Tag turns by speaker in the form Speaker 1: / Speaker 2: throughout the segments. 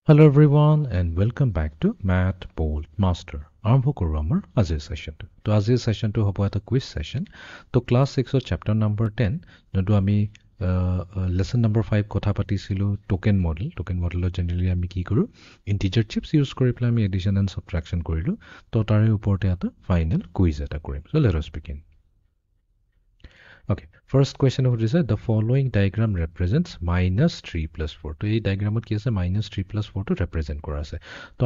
Speaker 1: Hello everyone and welcome back to Math Bold Master. আৰম্ভ কৰো আমাৰ আজিৰ সেশনটো তো আজিৰ সেশনটো হ'ব এটা কুইজ সেশন তো ক্লাস 6 ৰ চ্যাপ্টাৰ নম্বৰ 10 যোনটো আমি লেসন নম্বৰ 5 কথা পাতিছিলো টোকেন মডেলৰ জেনাৰেলি আমি কি কৰো ইন্টিজাৰ চিপস ইউজ কৰি পেলাই আমি এডিশন এণ্ড সাবট্ৰাকশন কৰিলো তো তাৰে ওপৰতে এটা ফাইনাল কুইজ এটা কৰিম so let us begin Okay, first question of this is the following diagram represents minus 3 plus 4. So, this diagram is minus 3 plus 4 to represent. So,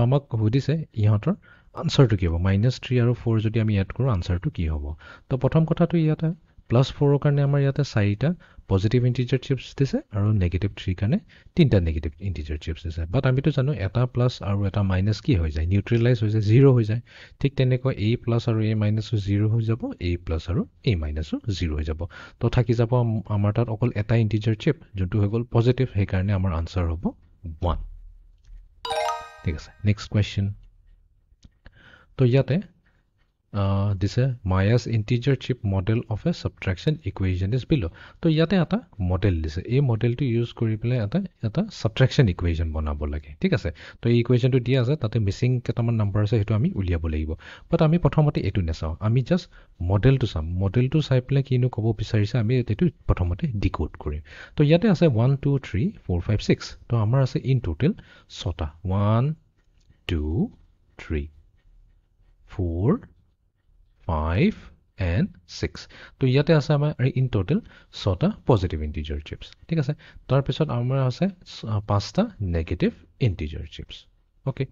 Speaker 1: amak hodise ihotor answer to kibo minus 3 and 4 jodi ami add koro answer to ki hobo. So, prothom kotha to iyata plus 4 karone amar iyata saita positive integer chips dise aru negative 3 karone tinta negative integer chips dise. But ami to jano eta plus aru eta minus ki hoy jay neutralize hoy jay 0 hoy jay. Thik teneko a plus aru a minus 0 hoy jabo a plus aru a minus 0 hoy jabo. To thaki jabo amar tat okol eta integer chip jontu hoy gol positive he karone amar answer hobo 1. Thik ase next question. To yate this is Maya's integer chip model of a subtraction equation is below. So yate ata model this a model to use kori pele ata subtraction equation banabo lage. Thik ase to ei equation to dia ase tate missing ketaman number ase hetu ami uliabo lagibo. But ami prothomote etu nesao. Ami just model to sai pele kinu kobo bisarise ami etu prothomote decode korim. To yate ase 1 2 3 4 5 6. To amar ase in total 6 1 2 3 4 5 and 6. So, yate ase amar in total 6 positive integer chips. Thik ase tar pisot amar ase 5 negative integer chips. Okay.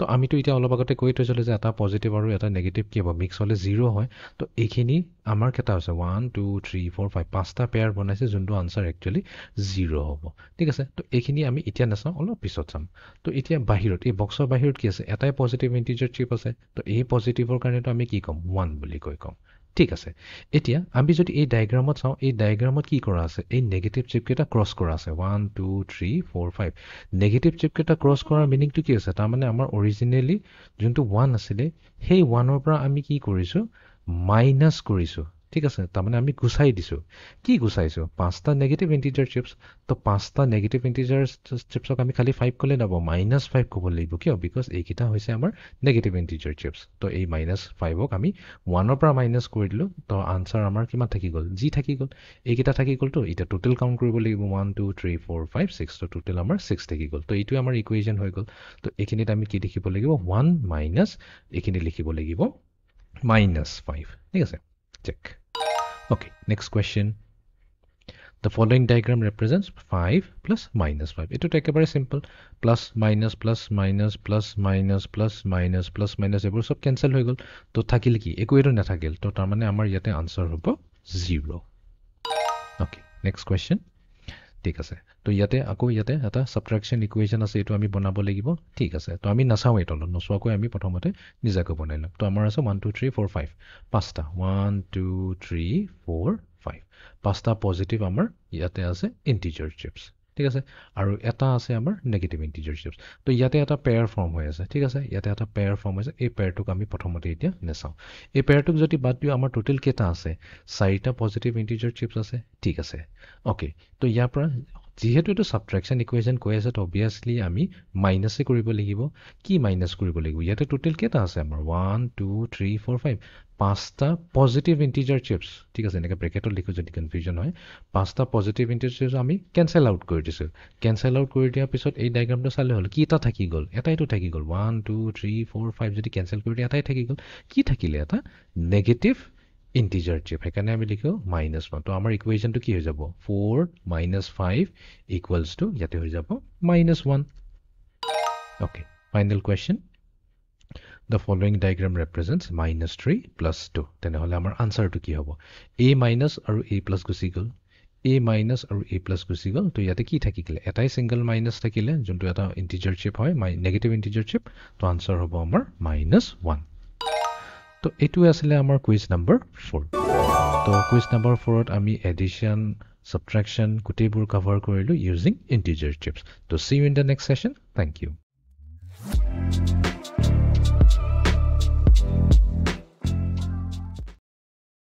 Speaker 1: So, ami to ita olob agote koi thosile je eta positive aru eta negative ki hobo mix hole 0 hoy. To ekhini amar keta ase 1 2 3 4 5 5 pair banaise jonto answer actually 0 hobo. Thik ase to ekhini ami itia nasa olob pisot sam. To itia bahirot ei boxor bahirot ki ase eta positive integer chip ase. To ei positive or karone to ami ki kom 1 boli koi kom. ঠিক আছে এতিয়া আমি যদি এই ডায়াগ্ৰামত চাও এই ডায়াগ্ৰামত কি কৰা আছে এই নেগেটিভ চিপ কেটা ক্ৰস কৰা আছে 1 2 3 4 5 নেগেটিভ চিপ কেটা ক্ৰস কৰাৰ মিনিংটো কি আছে তাৰ মানে আমাৰ অৰিজিনালি যোনটো 1 আছিল সেই 1 ৰ পৰা আমি কি কৰিছো মাইনাস কৰিছো ঠিক আছে তাৰ মানে আমি গুছাই দিছো কি গুছাইছো পাঁচটা নেগেটিভ ইন্টিজাৰ চিপস তো পাঁচটা নেগেটিভ ইন্টিজাৰ চিপসক আমি খালি 5 কলে নাব -5 কব লাগিব কিয় বিকজ এইকিটা হৈছে আমাৰ নেগেটিভ ইন্টিজাৰ চিপস তো এই -5ক আমি 1 ৰ পৰা মাইনাস কৰি দিলো তো আনসাৰ আমাৰ কিমান থাকি গল জি থাকি গল এইকিটা থাকি গল তো এটা টোটাল কাউন্ট কৰিব লাগিব 1 2 3 4 5 6 তো টোটাল আমাৰ 6 থাকি গল তো এইটো আমাৰ ইকুৱেচন হৈ গল তো এখিনিত আমি কি লিখিব লাগিব 1 মাইনাস এখিনি লিখিব লাগিব -5 ঠিক আছে check. Okay, next question. The following diagram represents 5 plus minus 5. It will take a very simple plus minus plus minus plus minus plus minus plus minus ever sub cancel hoy gol to thakil ki eko eto na thakil to tar mane amar yate answer hobo 0. Okay, next question. ঠিক আছে তো ইয়াতে আকৌ ইয়াতে এটা সাবট্ৰাকশন ইকুৱেচন আছে এটো আমি বনাব লাগিব ঠিক আছে তো আমি নাচাও এটো নসোৱাকৈ আমি প্ৰথমতে নিজাকৈ বনাইলাম তো আমাৰ আছে 1 2 3 4 5 পাঁচটা 1 2 3 4 5 পাঁচটা পজিটিভ আমাৰ ইয়াতে আছে ইন্টিজাৰ চিপস ঠিক আছে আৰু এটা আছে আমাৰ নেগেটিভ ইন্টিজাৰ চিপস তো ইয়াতে এটা পেয়াৰ ফৰ্ম হৈ আছে ঠিক আছে ইয়াতে এটা পেয়াৰ ফৰ্ম হৈছে এই পেয়াৰটোক আমি প্ৰথমতে এতিয়া নেচাও এই পেয়াৰটোক যদি বাদ দিও আমাৰ টোটাল কেটা আছে চাৰিটা পজিটিভ ইন্টিজাৰ চিপস আছে ঠিক আছে ওকে তো ইয়াৰ পৰা যেহেতু এটো সাবট্ৰাকশন ইকুৱেচন কৈ আছে তো অবিয়াসলি আমি মাইনাসে কৰিব লাগিব কি মাইনাস কৰিব লাগিব ইয়াতে টোটাল কেটা আছে আমাৰ 1 2 3 4 5 পাঁচটা পজিটিভ ইন্টিজাৰ চিপস ঠিক আছে এনেকা ব্ৰেকেটত লিখো যদি কনফিউজন হয় পাঁচটা পজিটিভ ইন্টিজাৰ চিপস আমি ক্যান্সেল আউট কৰি দিছো ক্যান্সেল আউট কৰি দিয়াৰ পিছত এই ডায়াগ্ৰামটো চালে হল কি এটা থাকি গল এটাইটো থাকি গল 1 2 3 4 5 যদি ক্যান্সেল কৰি দিয়া এটাই থাকি গল কি থাকিলে এটা নেগেটিভ integer chip হেকানে আমি লিখো -1 তো আমাৰ ইকুৱেচনটো কি হৈ যাব 4 - 5 equals to ইয়াতে হৈ যাব -1 okay final question the following diagram represents -3 plus 2 তেনেহলে আমাৰ আনসাৰটো কি হ'ব a minus আৰু a plus গুচি গল a minus আৰু a plus গুচি গল তো ইয়াতে কি থাকিলে এটাই সিঙ্গল মাইনাস থাকিলে যোনটো এটা ইন্টিজাৰ চিপ হয় নেগেটিভ ইন্টিজাৰ চিপ তো আনসাৰ হ'ব আমাৰ -1 তো এটো আসলে আমাৰ কুইজ নম্বৰ 4 তো কুইজ নম্বৰ 4ত আমি এডিশন সাবট্ৰাকশন গুটেইবোৰ কভাৰ কৰিলো using integer chips to see you in the next session thank U